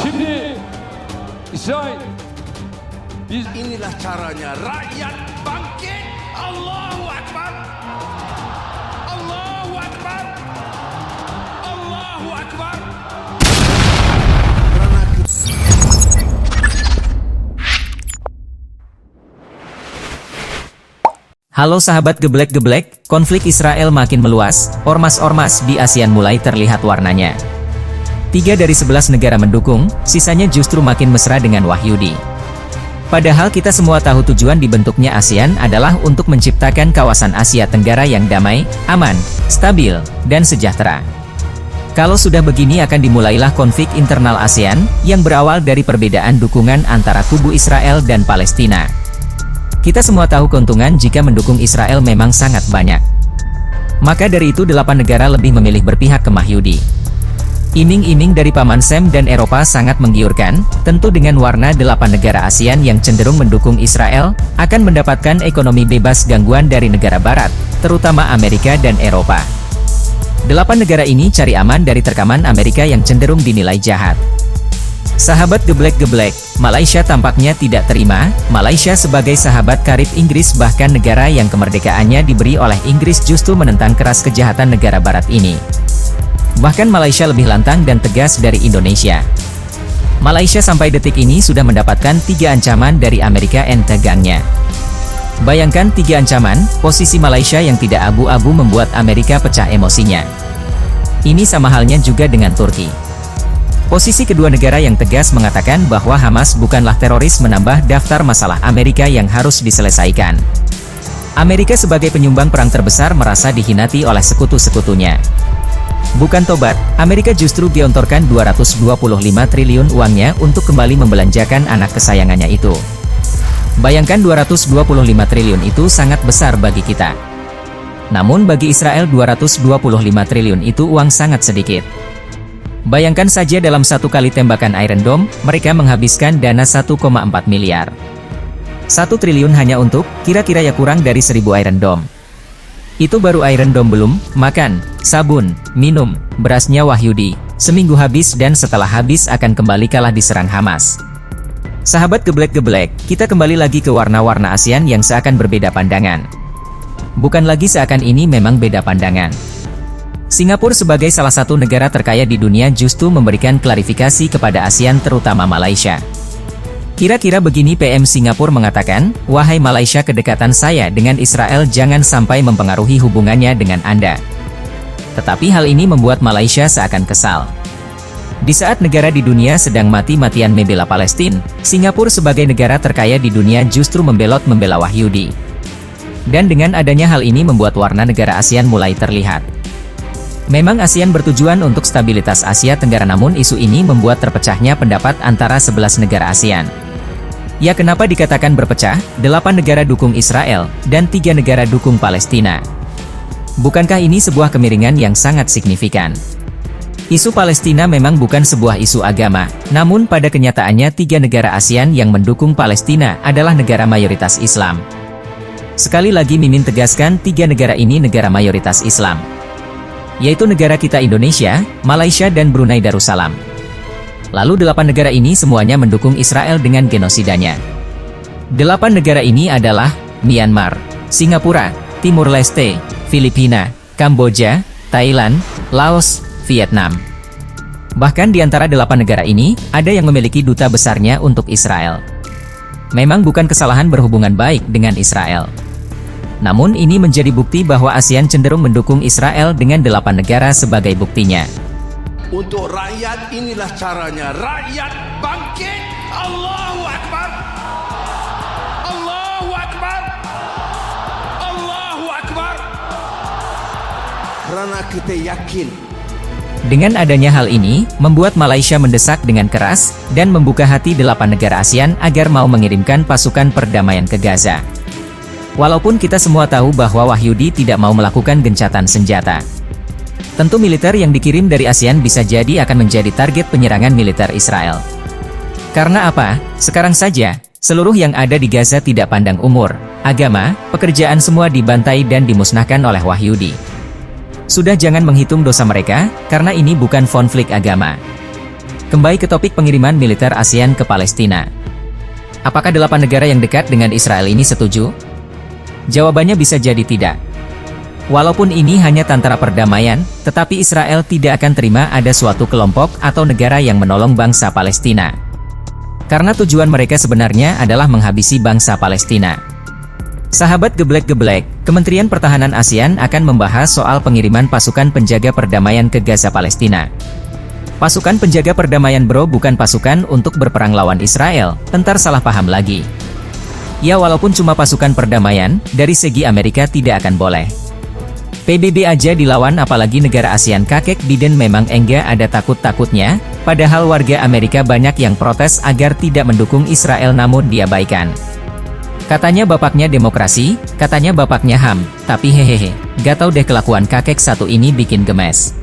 Şimdi İsrail biz Inilah caranya rakyat bangkit. Allahu Akbar. Allahu Akbar. Allahu Akbar. Halo sahabat geblek-geblek, konflik Israel makin meluas, ormas-ormas di ASEAN mulai terlihat warnanya. 3 dari 11 negara mendukung, sisanya justru makin mesra dengan Wahyudi. Padahal kita semua tahu tujuan dibentuknya ASEAN adalah untuk menciptakan kawasan Asia Tenggara yang damai, aman, stabil, dan sejahtera. Kalau sudah begini akan dimulailah konflik internal ASEAN, yang berawal dari perbedaan dukungan antara kubu Israel dan Palestina. Kita semua tahu keuntungan jika mendukung Israel memang sangat banyak. Maka dari itu 8 negara lebih memilih berpihak ke Wahyudi. Iming-iming dari Paman Sam dan Eropa sangat menggiurkan, tentu dengan warna 8 negara ASEAN yang cenderung mendukung Israel, akan mendapatkan ekonomi bebas gangguan dari negara barat, terutama Amerika dan Eropa. 8 negara ini cari aman dari terkaman Amerika yang cenderung dinilai jahat. Sahabat geblek-geblek, Malaysia tampaknya tidak terima. Malaysia sebagai sahabat karib Inggris bahkan negara yang kemerdekaannya diberi oleh Inggris justru menentang keras kejahatan negara barat ini. Bahkan Malaysia lebih lantang dan tegas dari Indonesia. Malaysia sampai detik ini sudah mendapatkan 3 ancaman dari Amerika dan tegangnya. Bayangkan 3 ancaman, posisi Malaysia yang tidak abu-abu membuat Amerika pecah emosinya. Ini sama halnya juga dengan Turki. Posisi kedua negara yang tegas mengatakan bahwa Hamas bukanlah teroris menambah daftar masalah Amerika yang harus diselesaikan. Amerika sebagai penyumbang perang terbesar merasa dihinati oleh sekutu-sekutunya. Bukan tobat, Amerika justru gelontorkan 225 triliun uangnya untuk kembali membelanjakan anak kesayangannya itu. Bayangkan 225 triliun itu sangat besar bagi kita. Namun bagi Israel 225 triliun itu uang sangat sedikit. Bayangkan saja dalam satu kali tembakan Iron Dome, mereka menghabiskan dana 1,4 miliar. 1 triliun hanya untuk, kira-kira ya kurang dari 1000 Iron Dome. Itu baru Iron Dome belum, makan, sabun, minum, berasnya Wahyudi, seminggu habis dan setelah habis akan kembali kalah diserang Hamas. Sahabat geblek-geblek, kita kembali lagi ke warna-warna ASEAN yang seakan berbeda pandangan. Bukan lagi seakan ini memang beda pandangan. Singapura sebagai salah satu negara terkaya di dunia justru memberikan klarifikasi kepada ASEAN terutama Malaysia. Kira-kira begini PM Singapura mengatakan, "Wahai Malaysia, kedekatan saya dengan Israel jangan sampai mempengaruhi hubungannya dengan Anda." Tetapi hal ini membuat Malaysia seakan kesal. Di saat negara di dunia sedang mati-matian membela Palestina, Singapura sebagai negara terkaya di dunia justru membela Wahyudi. Dan dengan adanya hal ini membuat warna negara ASEAN mulai terlihat. Memang ASEAN bertujuan untuk stabilitas Asia Tenggara, namun isu ini membuat terpecahnya pendapat antara 11 negara ASEAN. Ya, kenapa dikatakan berpecah? 8 negara dukung Israel, dan 3 negara dukung Palestina. Bukankah ini sebuah kemiringan yang sangat signifikan? Isu Palestina memang bukan sebuah isu agama, namun pada kenyataannya 3 negara ASEAN yang mendukung Palestina adalah negara mayoritas Islam. Sekali lagi Mimin tegaskan 3 negara ini negara mayoritas Islam. Yaitu negara kita Indonesia, Malaysia dan Brunei Darussalam. Lalu 8 negara ini semuanya mendukung Israel dengan genosidanya. 8 negara ini adalah Myanmar, Singapura, Timur Leste, Filipina, Kamboja, Thailand, Laos, Vietnam. Bahkan di antara 8 negara ini, ada yang memiliki duta besarnya untuk Israel. Memang bukan kesalahan berhubungan baik dengan Israel. Namun ini menjadi bukti bahwa ASEAN cenderung mendukung Israel dengan 8 negara sebagai buktinya. Untuk rakyat inilah caranya. Rakyat bangkit. Allahu Akbar. Allahu Akbar. Allahu Akbar. Karena kita yakin. Dengan adanya hal ini, membuat Malaysia mendesak dengan keras, dan membuka hati 8 negara ASEAN agar mau mengirimkan pasukan perdamaian ke Gaza. Walaupun kita semua tahu bahwa Wahyudi tidak mau melakukan gencatan senjata. Tentu militer yang dikirim dari ASEAN bisa jadi akan menjadi target penyerangan militer Israel. Karena apa? Sekarang saja, seluruh yang ada di Gaza tidak pandang umur, agama, pekerjaan semua dibantai dan dimusnahkan oleh Wahyudi. Sudah jangan menghitung dosa mereka, karena ini bukan konflik agama. Kembali ke topik pengiriman militer ASEAN ke Palestina. Apakah 8 negara yang dekat dengan Israel ini setuju? Jawabannya bisa jadi tidak. Walaupun ini hanya tentara perdamaian, tetapi Israel tidak akan terima ada suatu kelompok atau negara yang menolong bangsa Palestina. Karena tujuan mereka sebenarnya adalah menghabisi bangsa Palestina. Sahabat geblek-geblek, Kementerian Pertahanan ASEAN akan membahas soal pengiriman pasukan penjaga perdamaian ke Gaza Palestina. Pasukan penjaga perdamaian bro, bukan pasukan untuk berperang lawan Israel, entar salah paham lagi. Ya, walaupun cuma pasukan perdamaian, dari segi Amerika tidak akan boleh. PBB aja dilawan, apalagi negara ASEAN. Kakek Biden memang enggak ada takut-takutnya, padahal warga Amerika banyak yang protes agar tidak mendukung Israel namun diabaikan. Katanya bapaknya demokrasi, katanya bapaknya HAM, tapi hehehe, gak tau deh kelakuan kakek satu ini bikin gemes.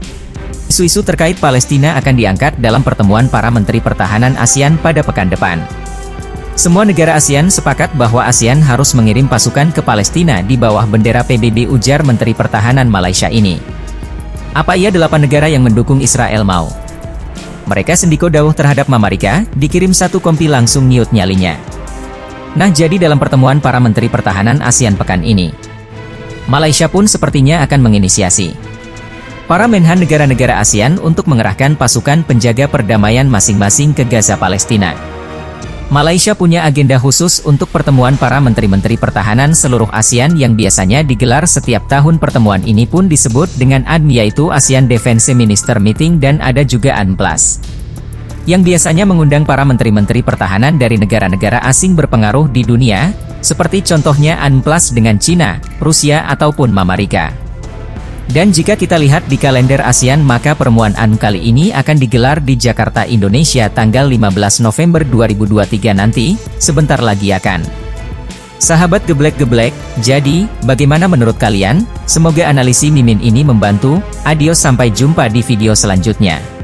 Isu-isu terkait Palestina akan diangkat dalam pertemuan para Menteri Pertahanan ASEAN pada pekan depan. Semua negara ASEAN sepakat bahwa ASEAN harus mengirim pasukan ke Palestina di bawah bendera PBB, ujar Menteri Pertahanan Malaysia ini. Apa iya 8 negara yang mendukung Israel mau? Mereka sendiko dawuh terhadap Mamarika, dikirim satu kompi langsung nyiut nyalinya. Nah, jadi dalam pertemuan para Menteri Pertahanan ASEAN pekan ini, Malaysia pun sepertinya akan menginisiasi para menhan negara-negara ASEAN untuk mengerahkan pasukan penjaga perdamaian masing-masing ke Gaza Palestina. Malaysia punya agenda khusus untuk pertemuan para menteri-menteri pertahanan seluruh ASEAN yang biasanya digelar setiap tahun. Pertemuan ini pun disebut dengan ADM, yaitu ASEAN Defense Minister Meeting, dan ada juga ADM Plus, yang biasanya mengundang para menteri-menteri pertahanan dari negara-negara asing berpengaruh di dunia, seperti contohnya ADM Plus dengan Cina, Rusia, ataupun Mamarika. Dan jika kita lihat di kalender ASEAN, maka pertemuan ADM kali ini akan digelar di Jakarta, Indonesia tanggal 15 November 2023 nanti, sebentar lagi akan. Sahabat geblek-geblek, jadi, bagaimana menurut kalian? Semoga analisis Mimin ini membantu. Adios, sampai jumpa di video selanjutnya.